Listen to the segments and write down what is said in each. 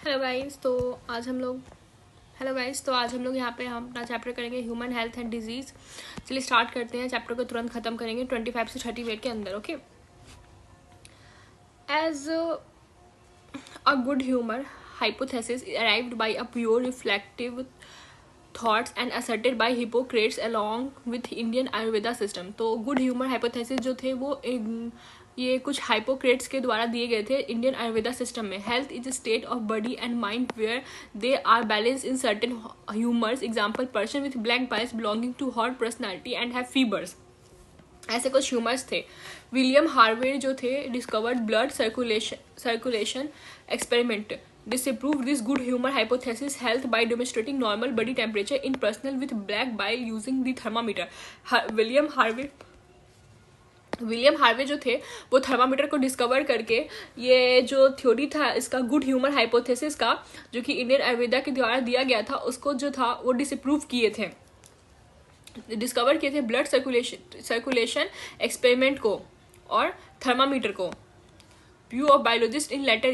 Hello guys, तो आज हम लोग यहाँ पे हम अपना चैप्टर करेंगे ह्यूमन हेल्थ एंड डिजीज़। चलिए स्टार्ट करते हैं। चैप्टर को तुरंत ख़त्म करेंगे 25 से 30 मिनट के अंदर। Okay. As a good humour hypothesis arrived by a pure reflective thoughts and asserted by Hippocrates along with Indian Ayurveda system। तो गुड ह्यूमर हाइपोथेसिस जो थे वो ये कुछ हाइपोक्रेट्स के द्वारा दिए गए थे इंडियन आयुर्वेदा सिस्टम में। Health is a state of body and mind where they are balance in certain humours. Example person with black bile belonging to hot personality and have fevers. ऐसे कुछ ह्यूमर्स थे। विलियम हार्वे जो थे discovered blood circulation experiment disapproved this good humor hypothesis health by demonstrating normal body temperature in person with black bile using the thermometer। William Harvey जो थे वो thermometer को डिस्कवर करके ये जो थ्योरी था इसका गुड ह्यूमर हाइपोथेसिस का, जो कि इंडियन आयुर्वेदा के द्वारा दिया गया था, उसको जो था वो डिसअप्रूव किए थे, डिस्कवर किए थे ब्लड सर्कुलेशन एक्सपेरिमेंट को और थर्मामीटर को। View of biologists in later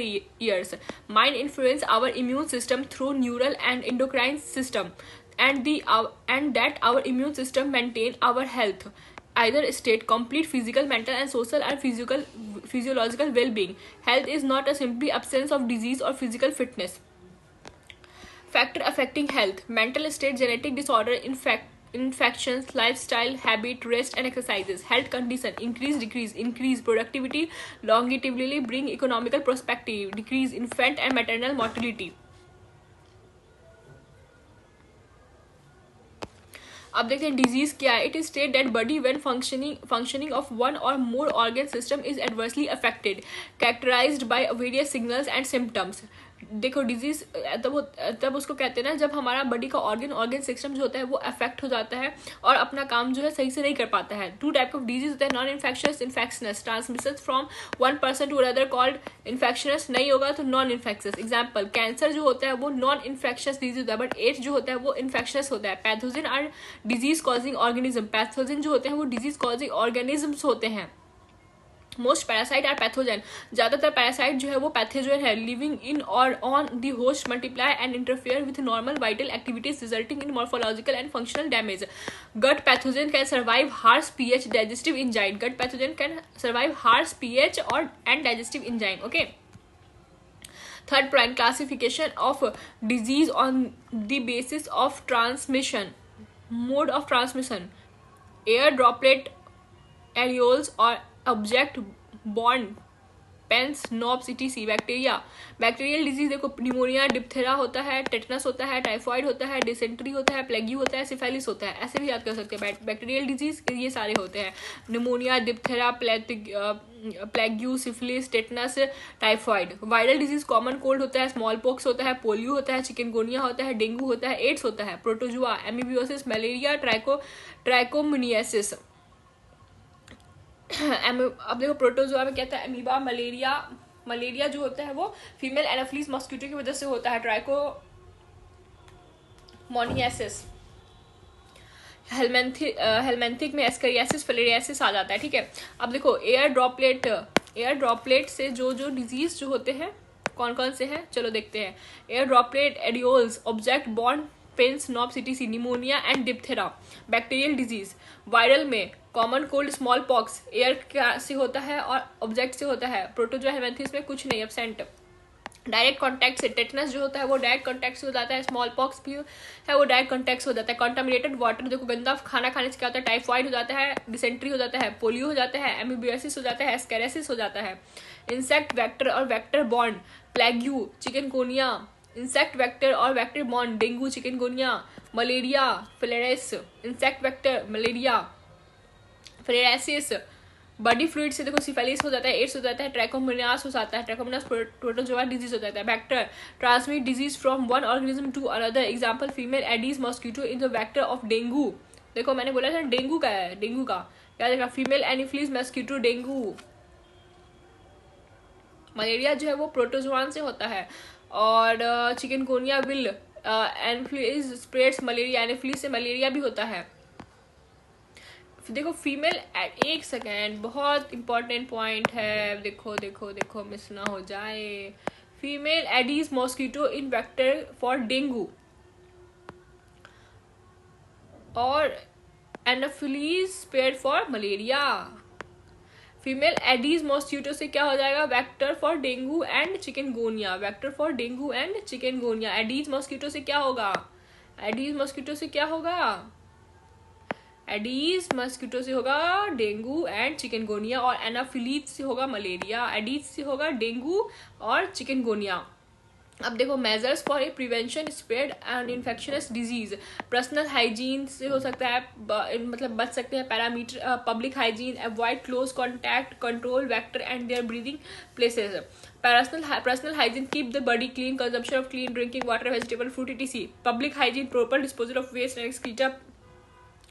years. Mind influence our immune system through neural and endocrine system, and that our immune system maintain our health, either state complete physical, mental, and social and physiological well-being. Health is not a simply absence of disease or physical fitness. Factor affecting health: mental state, genetic disorder, infections, lifestyle, habit, rest and exercises. Health condition: increase, decrease, increase productivity, longevity, bring economical perspective, decrease infant and maternal mortality. अब देखते हैं disease क्या है। It is state that body when functioning of one और more organ system is adversely affected, characterised by various signals and symptoms. देखो disease तब उसको कहते हैं ना जब हमारा बॉडी का ऑर्गन सिस्टम जो होता है वो अफेक्ट हो जाता है और अपना काम जो है सही से नहीं कर पाता है। टू टाइप ऑफ डिजीज होता है, non infectious, infectious. Transmission from one person to another called infectious, नहीं होगा तो नॉन इन्फेक्शियस। एग्जाम्पल कैंसर जो होता है वो नॉन इन्फेक्शियस डिजीज होता है, बट एड्स जो होता है वो इन्फेक्शियस होता है। Pathogen are disease causing organism, pathogen जो होते हैं वो डिजीज कॉजिंग ऑर्गेनिज्म्स होते हैं। मोस्ट पैरासाइट आर पैथोजन, ज्यादातर पैरासाइट जो है वो पैथोजन है। लिविंग इन और on the host multiply and interfere with normal vital activities resulting in morphological and functional damage. Gut pathogen can survive harsh pH digestive enzyme, gut pathogen can survive harsh pH और and digestive enzyme. Okay. Third point, classification of disease on the basis of transmission, mode of transmission, air droplet, aerosols और object borne, pens, knobs, etc. Bacterial disease देखो pneumonia, diphtheria होता है, tetanus होता है, typhoid होता है, dysentery होता है, प्लेग्यू होता है, सिफेलिस होता है। ऐसे भी याद कर सकते हैं। बैक्टीरियल डिजीज ये सारे होते हैं, pneumonia, diphtheria, plague, syphilis, tetanus, typhoid. Viral disease common cold होता है, स्मॉल पॉक्स होता है, पोलियो होता है, चिकनगोनिया होता है, डेंगू होता है, एड्स होता है, प्रोटोजुआ, एमीबियोसिस, मलेरिया, ट्राइकोमोनियासिस। अब देखो प्रोटोजोआ में क्या था, अमीबा, मलेरिया जो होता है वो फीमेल एनाफिलीज मॉस्किटो की वजह से होता है, ट्राइकोमोनियासिस। हेलमेंथिक में एस्करियासिस, फिलेरियासिस आ जाता है। ठीक है। अब देखो एयर ड्रॉपलेट से जो डिजीज जो होते हैं कौन कौन से हैं, चलो देखते हैं। Air droplet, aerosols, object borne, pens, knobs, etc. Pneumonia and diphtheria bacterial disease. Viral में common cold, smallpox air से होता है और ऑब्जेक्ट से होता है। प्रोटोजोआ हेलमेंथिस में कुछ नहीं, एब्सेंट। डायरेक्ट कॉन्टैक्ट से टेटनस जो होता है वो डायरेक्ट कॉन्टैक्ट से हो जाता है, स्मॉल पॉक्स भी है वो डायरेक्ट कॉन्टैक्ट से हो जाता है। कॉन्टामिनेटेड वाटर देखो गंदा खाना खाने से क्या होता है, टाइफॉइड हो जाता है, डिसेंट्री हो जाता है, पोलियो हो जाता है, एमीबियोसिस हो जाता है, एस्केरेसिस हो जाता है। इंसेक्ट वेक्टर और vector borne, plague, chikungunya. Insect vector और vector borne, dengue, chikungunya, malaria, filariasis. Insect vector, malaria, filariasis. Body fluid से देखो सिफिलिस हो जाता है, एड्स हो जाता है, ट्राइकोमोनियास हो जाता है, ट्राइकोमोनियास प्रोटोजोआ डिजीज हो जाता है। Vector transmit disease from one organism to another. Example female Aedes mosquito in the vector of dengue. देखो मैंने बोला था डेंगू का है, डेंगू का क्या देखा, female anopheles mosquito, dengue. Malaria जो है वो प्रोटोजोआन से होता है और chikungunya will anopheles spreads malaria, anopheles से मलेरिया भी होता है। देखो फीमेल, एक सेकेंड, बहुत इंपॉर्टेंट पॉइंट है, देखो मिस ना हो जाए। Female Aedes mosquito in vector for dengue और anopheles spare for malaria. Female Aedes mosquito से क्या हो जाएगा, vector for dengue and chikungunya, vector for dengue and chikungunya. Aedes mosquito से क्या होगा, एडीज मॉस्किटो से क्या होगा, एडीज मॉस्किटो से होगा डेंगू एंड चिकनगोनिया और एनाफिलीज से होगा मलेरिया। एडीज से होगा डेंगू और चिकनगोनिया। अब देखो measures for a prevention spread and infectious disease, personal hygiene से हो सकता है, मतलब बच सकते हैं। Parameter public hygiene, avoid close contact, control vector and their breathing places. Personal hygiene, keep the body clean, consumption of clean drinking water, vegetable fruit etc। Public hygiene, proper disposal of waste and excreta,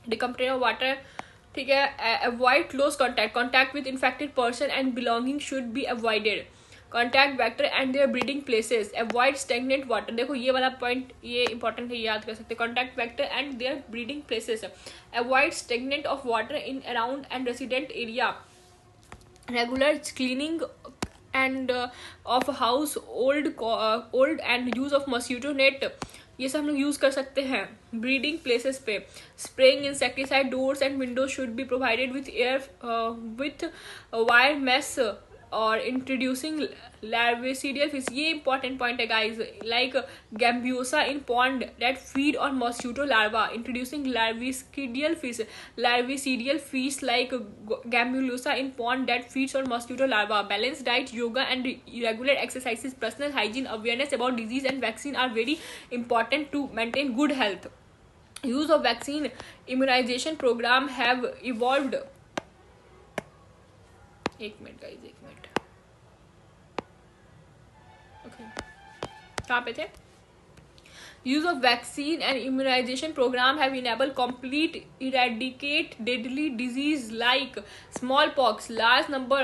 decompression of water, ठीक है। Avoid close contact with infected person and belonging should be avoided. Contact vector and their breeding places, avoid stagnant water. देखो ये वाला point ये important है, याद कर सकते हैं। Contact vector and their breeding places, avoid stagnant of water in around and resident area, regular cleaning and of house old and use of mosquito net, ये सब हम लोग यूज कर सकते हैं। ब्रीडिंग प्लेसेस पे spraying insecticide, doors and windows should be provided with air with wire mesh और introducing larvicidal fish, ये इंपॉर्टेंट पॉइंट है guys, like gambusia in pond that feed on mosquito larva, introducing larvicidal fish like gambusia in pond that feeds on mosquito larva. Balance diet, yoga and regular exercises, personal hygiene, awareness about disease and vaccine are very important to maintain good health. Use of vaccine immunization program have evolved। एक मिनट guys, एक मिनट, okay कहाँ पे थे। Use of vaccine and immunization program have enabled complete eradicate deadly disease like smallpox, large number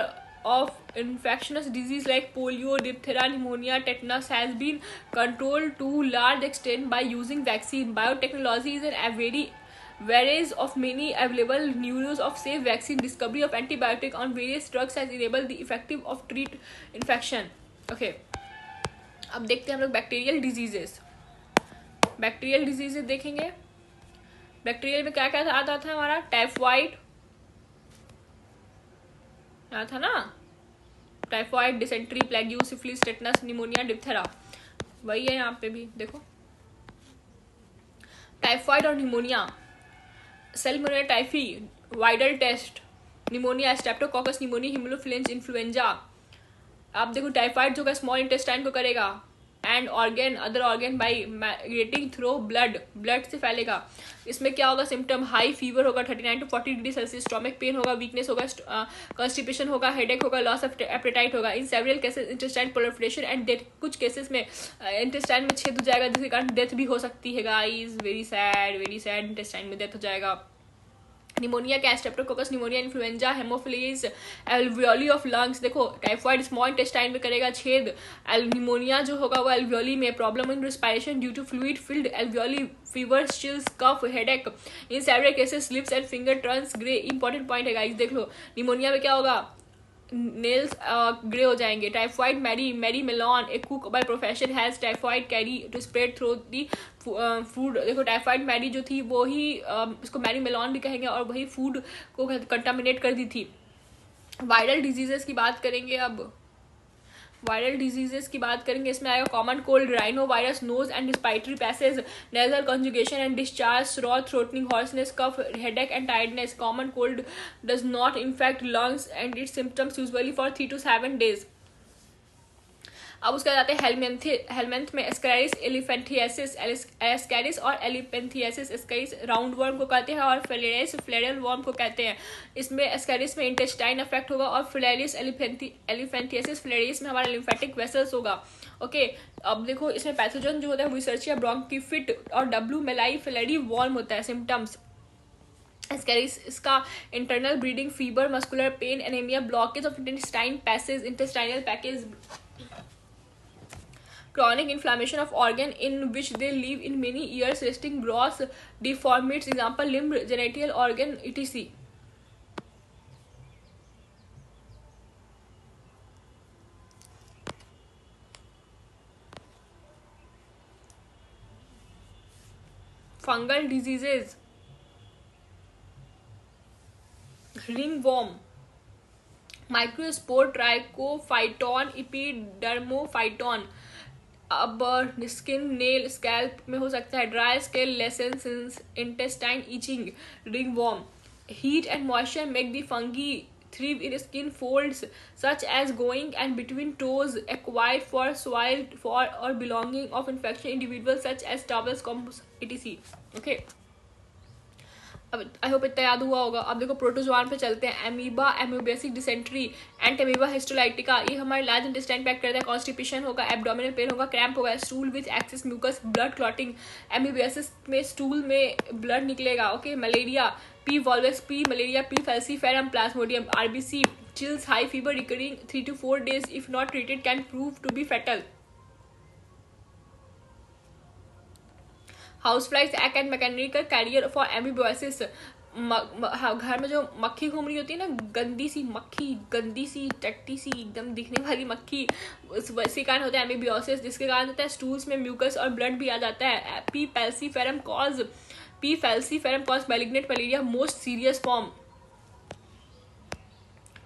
of infectious disease like polio, diphtheria, pneumonia, tetanus has been controlled to large extent by using vaccine. Biotechnology is a various of many available news of safe vaccine, discovery of antibiotic on various drugs has enabled the effective of treat infection। Okay, अब देखते हैं हम लोग bacterial diseases. Bacterial diseases देखेंगे। Bacterial में क्या क्या आता था हमारा, टाइफाइड क्या था ना, typhoid, dysentery, plague, syphilis, tetanus, pneumonia, diphtheria, वही है यहाँ पे भी देखो। टाइफाइड और pneumonia, salmonella typhi, Widal test, pneumonia, streptococcus pneumoniae, haemophilus influenzae. आप देखो टाइफाइड जो है स्मॉल इंटेस्टाइन को करेगा and organ other organ by migrating through blood से फैलेगा। इसमें क्या होगा, सिम्टम हाई फीवर होगा 39 to 40 degree Celsius, stomach pain होगा, वीकनेस होगा, कॉन्स्टिपेशन होगा, हेडेक होगा, लॉस ऑफ एपेटाइट होगा। In several cases intestine proliferation and death, कुछ केसेस में इंटेस्टाइन में छेद हो जाएगा जिसके कारण डेथ भी हो सकती है गाइस, वेरी सैड, इंटेस्टाइन में डेथ हो जाएगा। निमोनिया क्या, streptococcus pneumoniae, influenza, haemophilus, alveoli of lungs. देखो टाइफाइड स्मॉल इंटेस्टाइन में करेगा छेद, निमोनिया जो होगा वो एल्वियोली में, problem in respiration due to fluid filled alveoli, fever, chills, cough, headache. In several cases lips and finger turns grey. Important point है guys, देख लो निमोनिया में क्या होगा, नेल्स ग्रे हो जाएंगे। Typhoid Mary Mallon, a cook by profession has typhoid carry to spread through the food. देखो typhoid Mary जो थी वो ही इसको मैरी मेलॉन भी कहेंगे और वही फूड को कंटामिनेट कर दी थी। वायरल डिजीजेस की बात करेंगे, अब वायरल डिजीजेस की बात करेंगे, इसमें आएगा common cold, rhinovirus, nose and respiratory passage, nasal conjugation and discharge, sore, थ्रोटनिंग, hoarseness, cough, headache and tiredness. Common cold does not infect lungs and its symptoms usually for 3 to 7 days। अब उसके जाते हैं helminth में Ascaris एलिफेंथियासिस, Ascaris और एलिफेंथियासिस, Ascaris round worm को कहते हैं और फिलेरिस फ्लेरल वर्म को कहते हैं। इसमें एस्कैरिस में इंटेस्टाइन अफेक्ट होगा और फिलेरिस एलिफेंथियासिस फिलेरिस में हमारा लिम्फेटिक वेसल्स होगा। ओके, अब देखो इसमें पैथोजन जो होता है विसर्चिया ब्रोंकीफिट और डब्ल्यू मेलाई फिलेरी वर्म होता है। सिम्टम्स एस्कैरिस इसका internal bleeding, fever, muscular pain, anaemia, blockage of intestine passage, intestinal package, chronic inflammation of organ in which they live in many years, resting gross deformities, example limb, genital organ etc। Fungal diseases, ringworm, microsporum, trichophyton, epidermophyton. अब skin, nail, scalp में हो सकता है dry scale, lesions, intestine, itching, ringworm. Heat and moisture make the fungi thrive in skin folds such as going and between toes, acquired for soil for or belonging of infection individuals such as towels, combs, etc. Okay. अब I hope इतना याद हुआ होगा. अब देखो protozoan पे चलते हैं. Amoeba, amoebic dysentery and amoeba histolytica, ये हमारे लार्ज इंटेस्टाइन पैक करता है. कॉन्स्टिपेशन होगा, एब्डोमिनल पेन होगा, क्रैम्प होगा, stool with excess mucus, blood clotting. Amoebiasis में स्टूल में ब्लड निकलेगा. Okay. Malaria, P vivax, P malaria, P falciparum, plasmodium. RBC, chills, high fever recurring 3 to 4 days if not treated can prove to be fatal. Houseflies act as mechanical carrier for amoebiasis. घर में जो मक्खी घूम रही होती है ना, गंदी सी मक्खी, गंदी सी टट्टी सी एकदम दिखने वाली मक्खी, इसी कारण होता है एमीबियोसिस, जिसके कारण होता है स्टूल्स में म्यूकस और ब्लड भी आ जाता है. P falciparum cause malignant malaria most serious form.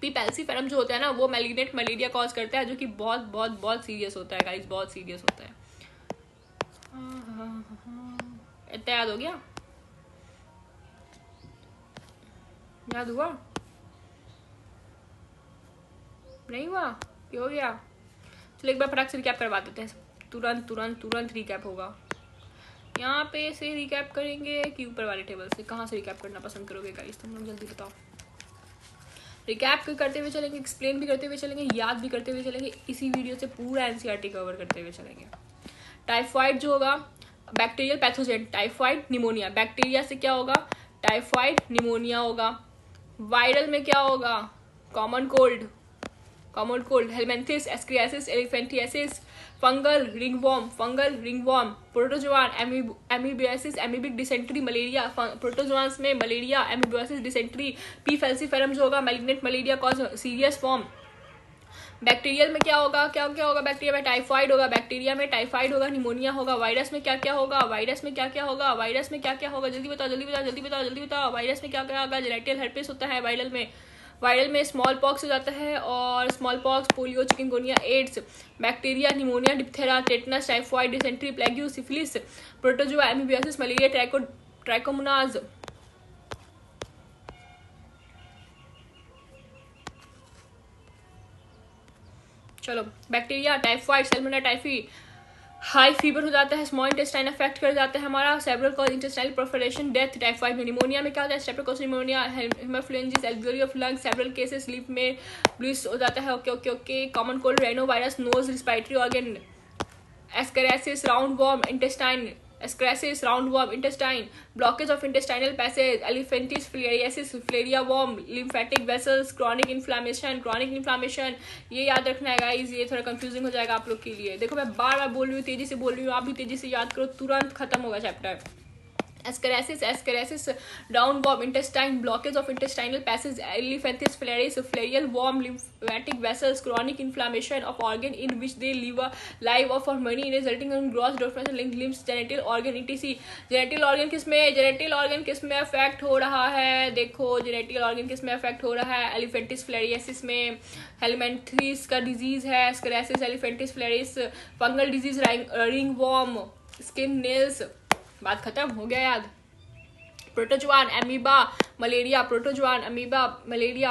P falciparum जो होता है ना, वो मैलिग्नेंट मलेरिया कॉज करता है, जो कि बहुत बहुत बहुत सीरियस होता है गाइस, बहुत सीरियस होता है. इतना याद हो गया? याद हुआ? नहीं हुआ? क्या हो गया? चलो एक बार फटाक से रिकैप करवा देते हैं. तुरंत तुरंत तुरंत रिकैप होगा. यहाँ पे से रिकैप करेंगे कि ऊपर वाले टेबल से? कहाँ से रिकैप करना पसंद करोगे गाइस, तुम लोग जल्दी बताओ. रिकैप करते हुए चलेंगे, एक्सप्लेन भी करते हुए चलेंगे, याद भी करते हुए चलेंगे. इसी वीडियो से पूरा एनसीईआरटी कवर करते हुए चलेंगे. टाइफाइड जो होगा, bacterial pathogen. Typhoid, pneumonia. Bacteria से क्या होगा? टाइफाइड, निमोनिया होगा. वायरल में क्या होगा? Common cold, helminths, ascariasis, elephantiasis. Fungal, ringworm. Protozoan, amoebiasis, amoebic dysentery, malaria. Protozoans में malaria, amoebiasis, dysentery. P falciparum जो होगा, malignant malaria cause serious form. Bacterial में क्या होगा? क्या होगा? बैक्टीरिया में टाइफाइड होगा, बैक्टीरिया में टाइफाइड होगा, निमोनिया होगा. वायरस में क्या होगा? वायरस में क्या होगा? जल्दी बताओ. वायरस में क्या होगा? जेनेटियल हेर्पेस होता है वायरल में स्मॉल पॉक्स हो जाता है, और small pox, polio, chikungunya, AIDS. Bacteria, pneumonia, diphtheria, tetanus, typhoid, dysentery, plague, syphilis. Protozoa, amoebiasis, malaria, trichomonas. चलो, bacteria, typhoid, salmonella typhi. High fever हो जाता है, स्मॉल इंटेस्टाइन अफेक्ट कर जाता है हमारा. Several cause intestinal perforation, death. Typhoid में. Pneumonia में क्या होता है? Streptococcus pneumoniae, haemophilus influenzae, alveoli of lung. Several cases lip में ब्लिस हो जाता है. Okay. Common cold, rhinovirus, nose, respiratory organ. Ascariasis, round worm, intestine. Blockage of intestinal passage, elephantiasis filariasis, filaria worm, lymphatic vessels, chronic inflammation. ये याद रखना है guys, ये थोड़ा कंफ्यूजिंग हो जाएगा आप लोग के लिए. देखो मैं बार बार बोल रही हूँ, तेजी से बोल रही हूँ, आप भी तेजी से याद करो, तुरंत खत्म होगा chapter. Ascariasis, round worm, intestine, blockage of intestinal passage, elephantiasis filariasis, filarial worm, lymphatic vessels, chronic inflammation of organ in which they live or for many resulting in gross deformation limbs, genital organ etc. Genital organ किस में affect हो रहा है? देखो जेनेटिल organ किस में affect हो रहा है? एलिफेंटिस फिलेरियसिस में. हेलमेंथ्रिस का डिजीज है ascariasis, elephantiasis filariasis. Fungal disease, ring worm, skin, nails. बात खत्म हो गया याद. Protozoan, amoeba, malaria.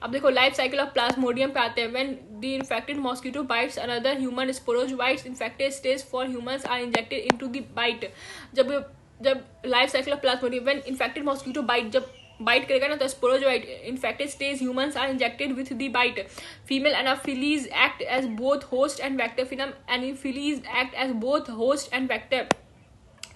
अब देखो लाइफ साइकिल ऑफ प्लाज्मोडियम पे आते हैं. When the infected mosquito bites another human, sporozoites infected stage for humans are injected into the bite. जब life cycle of plasmodium, when infected mosquito bite, जब bite करेगा ना तो sporozoite infected stage humans are injected with the bite. Female anopheles act as both host and vector. Female anopheles act as both host and vector.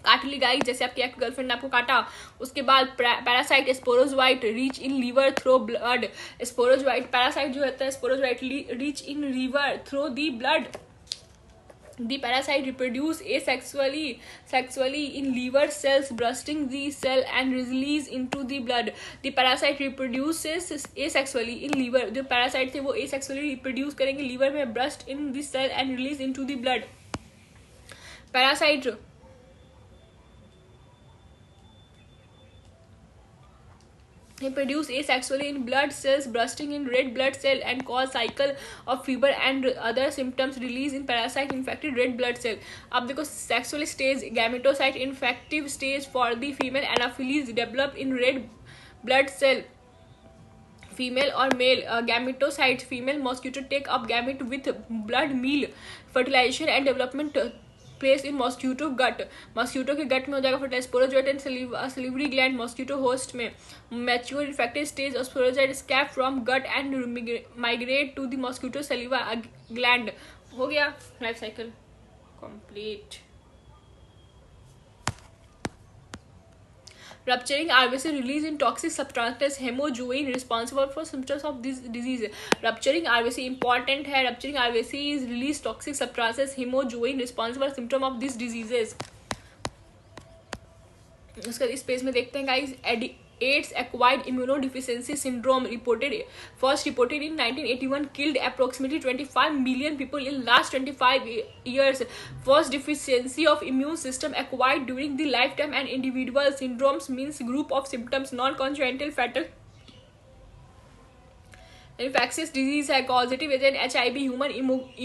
काट ली guys, जैसे आपकी girlfriend ने आपको काटा. उसके बाद parasite, sporozoite reach in liver through blood. Sporozoite parasite जो होता है, sporozoite reach in liver through the blood. The parasite reproduce sexually in liver cells, bursting the cell and release into the blood. The parasite reproduces asexually in liver. जो parasite थे वो asexually reproduce करेंगे liver में, burst in the cell and release into the blood. Parasite They produce asexually in blood cells, bursting in red blood cell and cause cycle of fever and other symptoms. Release in parasite infected red blood cell. अब देखो sexual stage, gametocyte infective stage for the female anopheles develop in red blood cell. Female or male gametocytes. Female mosquito take up gamete with blood meal. Fertilization and development place in mosquito gut. Mosquito के gut में हो जाएगा fertilise. Sporozoite and salivary gland mosquito host में. Mature infected stage of sporozoite escape from gut and migrate to the mosquito saliva gland. हो गया life cycle complete. Rupturing RBC release in toxic substances hemojuine responsible for symptoms of this disease. Rupturing RBC important है. Rupturing RBC is release toxic substances hemojuine responsible for symptom of these diseases. उसका इस page में देखते हैं guys. AIDS acquired immunodeficiency syndrome first reported in 1981 killed approximately 25 million people in last 25 years. First deficiency of immune system acquired during the lifetime and individual syndromes means group of symptoms non-congenital fatal infectious disease है. Causative agent HIV human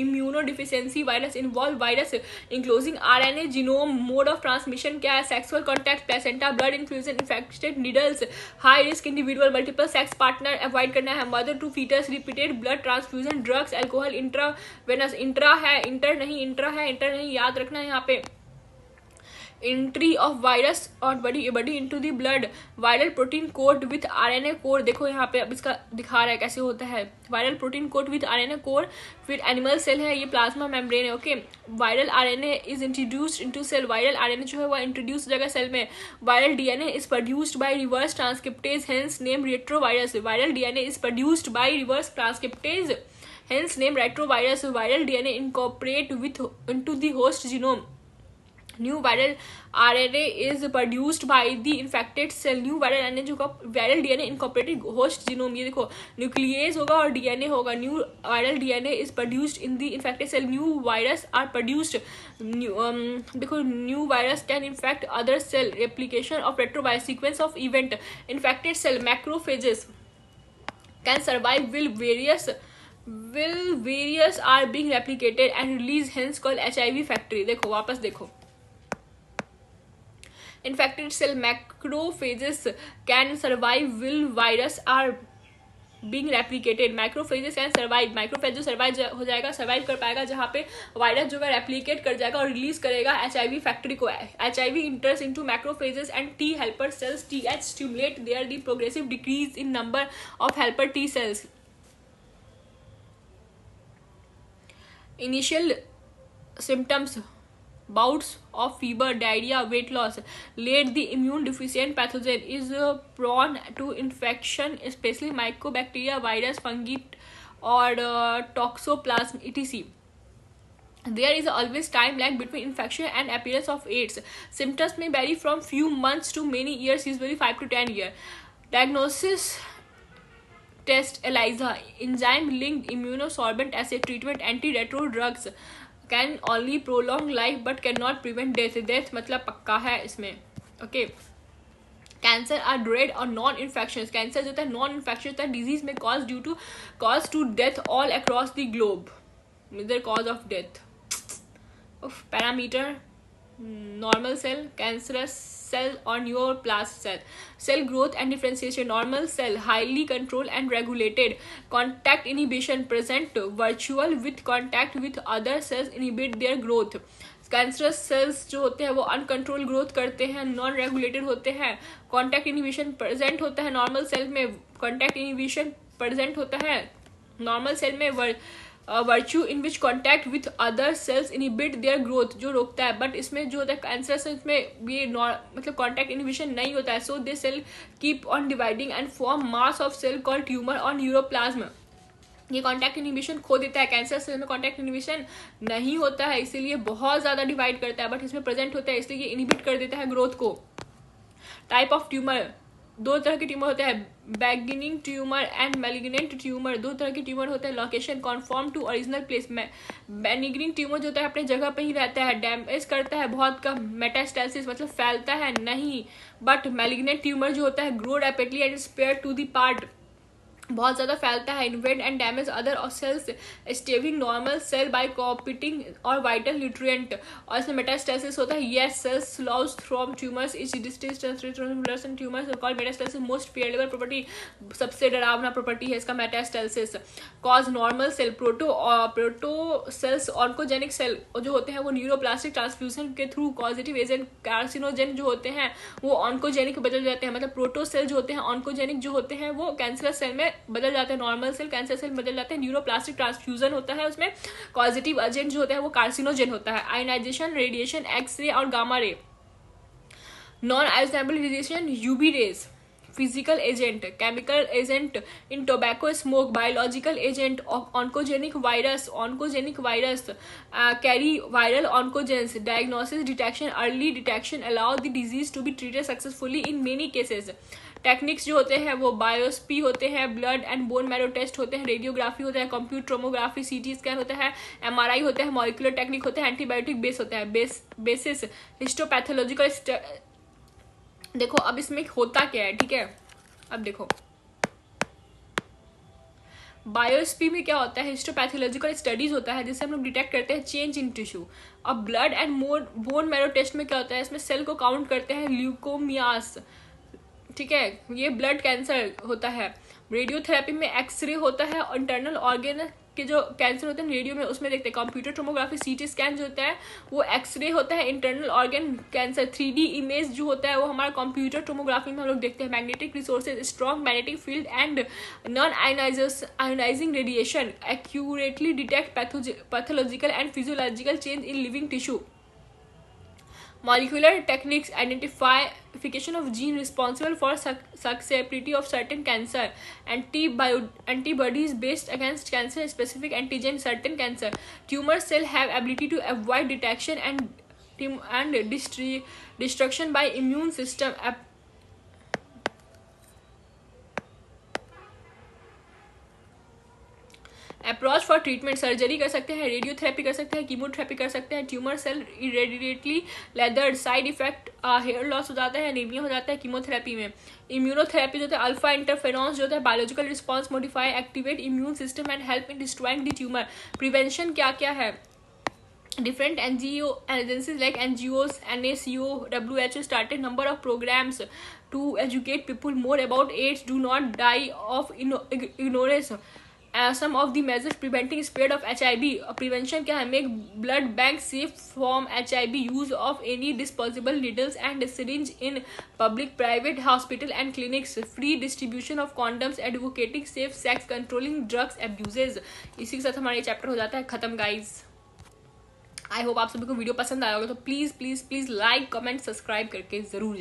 immunodeficiency virus involve virus enclosing RNA genome. Mode of transmission क्या है? Sexual contact, placenta, blood infusion, infected needles, high risk individual, multiple sex partner avoid करना है. Mother to fetus, repeated blood transfusion, drugs, alcohol, intravenous. Intra है, inter नहीं, intra है, inter नहीं, याद रखना है यहाँ पे. एंट्री ऑफ वायरस और body into the blood. Viral protein code with RNA code. देखो यहाँ पे अब इसका दिखा रहा है कैसे होता है. Viral protein code with RNA code. फिर एनिमल सेल है, ये प्लाज्मा मेम्ब्रेन है. Okay. Viral RNA is introduced into cell. Viral RNA जो है वो इंट्रोड्यूस हो जाएगा सेल में. Viral DNA is produced by reverse transcriptase hence name retrovirus. Viral DNA is produced by reverse transcriptase hence name retrovirus. Viral DNA incorporate with into the host genome. New viral RNA is produced by the infected cell. New viral RNA जो का viral DNA incorporated host genome. ये देखो nuclease होगा और DNA होगा. New viral DNA is produced in the infected cell. New virus are produced. देखो new virus can infect other cell. Replication of retrovirus sequence of event. Infected cell macrophages can survive will various are being replicated and release hence called HIV factory. देखो वापस देखो. Infected cell macrophages can survive will virus are being replicated. Macrophages can survive. Macrophage जो survive हो जाएगा, survive कर पाएगा जहाँ पे वायरस जो है replicate कर जाएगा और release करेगा HIV factory को. HIV enters into macrophages and T helper cells. TH stimulate there the progressive decrease in number of helper T cells. Initial symptoms: bouts of fever, diarrhea, weight loss. Late the immune deficient pathogen is prone to infection, especially mycobacteria, virus, fungi or toxoplasm etc. There is always time lag between infection and appearance of AIDS. Symptoms may vary from few months to many years, usually 5 to 10 years. Diagnosis test: ELISA, enzyme linked immunosorbent assay. Treatment: antiretroviral drugs. Can only prolong life but cannot prevent death. Death मतलब पक्का है इसमें. Okay. Cancer are dread और non infection. Cancer जो होता है non infection होता है. डिजीज में cause to death all across the globe. Major cause of death. Parameter: normal cell, cancerous cell or neoplasm cell. Cell growth and differentiation: normal cell highly controlled and regulated. Contact inhibition present virtual with contact with other cells inhibit their growth. Cancerous cells जो होते हैं वो uncontrol growth करते हैं, non regulated होते हैं. Contact inhibition present होता है नॉर्मल सेल में. कॉन्टैक्ट इनहिबिशन प्रेजेंट होता है नॉर्मल सेल में. Virtue in which contact with other sales inhibit their growth, जो रोकता है. बट इसमें जो होता है कैंसर सेल्स में ये मतलब कॉन्टैक्ट इनहिबिशन नहीं होता है. So they cell keep on dividing and form mass of cell called tumour और न्यूरोप्लाज्म. ये कॉन्टैक्ट इनहिबिशन खो देता है. कैंसर सेल में कॉन्टैक्ट इनहिबिशन नहीं होता है, इसीलिए बहुत ज़्यादा डिवाइड करता है. बट इसमें प्रेजेंट होता है, इसलिए ये इनहिबिट कर देता है ग्रोथ को. टाइप ऑफ ट्यूमर: दो तरह के ट्यूमर होते हैं, beginning tumour and malignant tumour. दो तरह के ट्यूमर होते हैं। Location conform to original place में। बेनिग्निंग ट्यूमर जो होता है अपने जगह पे ही रहता है, डैमेज करता है बहुत कम, मेटास्टेसिस मतलब फैलता है नहीं। बट मैलिग्नेंट ट्यूमर जो होता है grow rapidly and spread to the part, बहुत ज़्यादा फैलता है, invade and damage other cells, starving normal cell by competing और वाइटल न्यूट्रिएंट। और इसमें मेटास्टेसिस होता है, yes cells loss from tumours is distance and tumours called metastasis. Most fearable property, सबसे डरावना प्रॉपर्टी है इसका metastasis. Cause normal cell proto cells oncogenic cell जो होते हैं वो न्यूरोप्लास्टिक ट्रांसफ्यूजन के थ्रू पॉजिटिव एजेंट कार्सिनोजेन जो होते हैं वो ऑन्कोजेनिक बदल जाते हैं। मतलब प्रोटो सेल जो होते हैं ऑन्कोजेनिक जो होते हैं वो कैंसरस सेल में बदल जाते हैं, नॉर्मल सेल कैंसर सेल बदल जाते हैं। न्यूरोप्लास्टिक ट्रांसफ्यूजन होता है, उसमें पॉजिटिव एजेंट जो होता है वो कार्सिनोजेन होता है। आयनाइजेशन, रेडिएशन, एक्स-रे और gamma ray. Non ionisable radiation, UV rays. Physical agent, chemical agent in tobacco smoke, biological agent oncogenic virus carry viral oncogenes. Diagnosis, detection, early detection allow the disease to be treated successfully in many cases. Techniques जो होते हैं वो biopsy होते हैं, blood and bone marrow test होते हैं, radiography होता है, कंप्यूटर टोमोग्राफी, सीटी स्कैन होता है, एमआरआई होता है, मॉलिक्यूलर टेक्निक होता है, एंटीबायोटिक बेस होता है। Basis histopathological. देखो अब इसमें होता क्या है, ठीक है। अब देखो बायोप्सी में क्या होता है, हिस्टोपैथोलॉजिकल स्टडीज होता है जिससे हम लोग डिटेक्ट करते हैं चेंज इन टिश्यू। अब blood and bone marrow test में क्या होता है, इसमें सेल को काउंट करते हैं, ल्यूकोमियास, ठीक है, ये ब्लड कैंसर होता है। रेडियोथेरेपी में एक्सरे होता है, इंटरनल ऑर्गन के जो कैंसर होते हैं रेडियो में उसमें देखते हैं। कंप्यूटर टोमोग्राफी, सीटी स्कैन जो होता है वो एक्सरे होता है, internal organ cancer. 3D image जो होता है वो हमारा कंप्यूटर टोमोग्राफी में हम लोग देखते हैं। Magnetic resources, strong magnetic field and non ionising radiation accurately detect pathological and physiological change in living tissue. Molecular techniques, identification of gene responsible for susceptibility of certain cancer, antibodies based against cancer specific antigen certain cancer. Tumor cell have ability to avoid detection and destruction by immune system. Approach for treatment, surgery कर सकते हैं, radiotherapy कर सकते हैं, chemotherapy कर सकते हैं। Tumour cell इरेडिएटली लेदर्ड, साइड इफेक्ट हेयर लॉस हो जाता है, एनीमिया हो जाता है कीमोथेरेपी में। इम्यूनोथेरेपी जो होता है, अल्फा इंटरफेरॉन्स जो होता है biological response modify activate immune system and help in destroying the tumour. Prevention क्या क्या है, different NGO agencies like NGOs, NACO, WHO started number of programs to educate people more about AIDS. Do not die of ignorance. Some of the measures preventing spread of HIV. Prevention क्या है, make blood bank safe from HIV, use of any disposable needles and syringe in public, private hospital and clinics, free distribution of condoms, advocating safe sex, controlling drugs abuses. इसी के साथ हमारा ये chapter हो जाता है खत्म गाइज। आई होप आप सभी को वीडियो पसंद आया होगा, तो please please please like comment subscribe करके ज़रूर